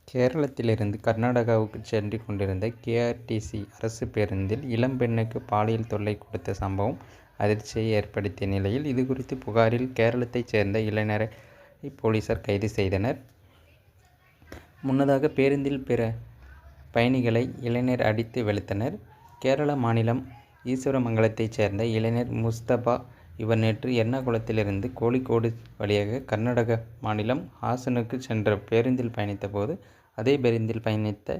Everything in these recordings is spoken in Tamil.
கேரளத்திலிருந்து கர்நாடகாவுக்கு சென்று கொண்டிருந்த கேஆர்டிசி அரசு பேருந்தில் இளம்பெண்ணுக்கு பாலியல் தொல்லை கொடுத்த சம்பவம் அதிர்ச்சியை ஏற்படுத்திய நிலையில் இதுகுறித்து புகாரில் கேரளத்தைச் சேர்ந்த இளைஞரை போலீசார் கைது செய்தனர். முன்னதாக பேருந்தில் பிற பயணிகளை இளைஞர் அடித்து வெளுத்தனர். கேரள மாநிலம் ஈஸ்வரமங்கலத்தைச் சேர்ந்த இளைஞர் முஸ்தபா. இவர் நேற்று எர்ணாகுளத்திலிருந்து கோழிக்கோடு வழியாக கர்நாடக மாநிலம் ஹாசனுக்கு சென்ற பேருந்தில் பயணித்த போது அதே பேருந்தில் பயணித்த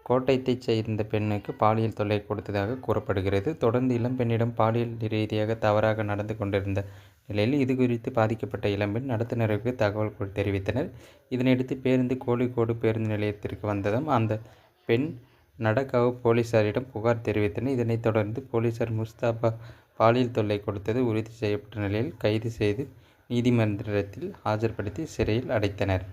கோட்டயத்தைச் சேர்ந்த பெண்ணுக்கு பாலியல் தொல்லை கொடுத்ததாக கூறப்படுகிறது. தொடர்ந்து இளம்பெண்ணிடம் பாலியல் ரீதியாக தவறாக நடந்து கொண்டிருந்த நிலையில் இதுகுறித்து பாதிக்கப்பட்ட இளம்பெண் நடத்துனருக்கு தகவல் தெரிவித்தனர். இதனையடுத்து பேருந்து கோழிக்கோடு பேருந்து நிலையத்திற்கு வந்ததும் அந்த பெண் நடக்காவு போலீசாரிடம் புகார் தெரிவித்தனர். இதனைத் தொடர்ந்து போலீசார் முஸ்தபா பாலியல் தொல்லை கொடுத்தது உறுதி செய்யப்பட்ட நிலையில் கைது செய்து நீதிமன்றத்தில் ஆஜர்படுத்தி சிறையில் அடைத்தனர்.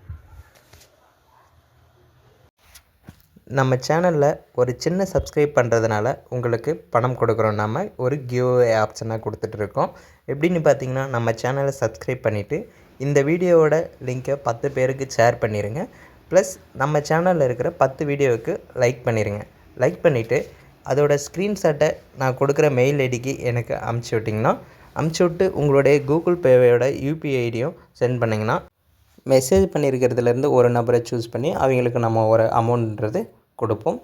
நம்ம சேனலில் ஒரு சின்ன சப்ஸ்கிரைப் பண்ணுறதுனால உங்களுக்கு பணம் கொடுக்குறோம். நம்ம ஒரு கிவ்அவே ஆப்ஷனாக கொடுத்துட்ருக்கோம். எப்படின்னு பார்த்தீங்கன்னா, நம்ம சேனலை சப்ஸ்கிரைப் பண்ணிவிட்டு இந்த வீடியோவோட லிங்க்கை 10 பேருக்கு ஷேர் பண்ணிடுங்க. ப்ளஸ் நம்ம சேனலில் இருக்கிற 10 வீடியோவுக்கு லைக் பண்ணிடுங்க. லைக் பண்ணிவிட்டு அதோட ஸ்க்ரீன்ஷாட்டை நான் கொடுக்குற மெயில் ஐடிக்கு எனக்கு அமுச்சு விட்டு உங்களுடைய கூகுள் பேவோட யூபிஐ ஐடியும் சென்ட் பண்ணிங்கன்னா மெசேஜ் பண்ணியிருக்கிறதுலேருந்து ஒரு நபரை சூஸ் பண்ணி அவங்களுக்கு நம்ம ஒரு அமௌண்ட்ன்றது கொடுப்போம்.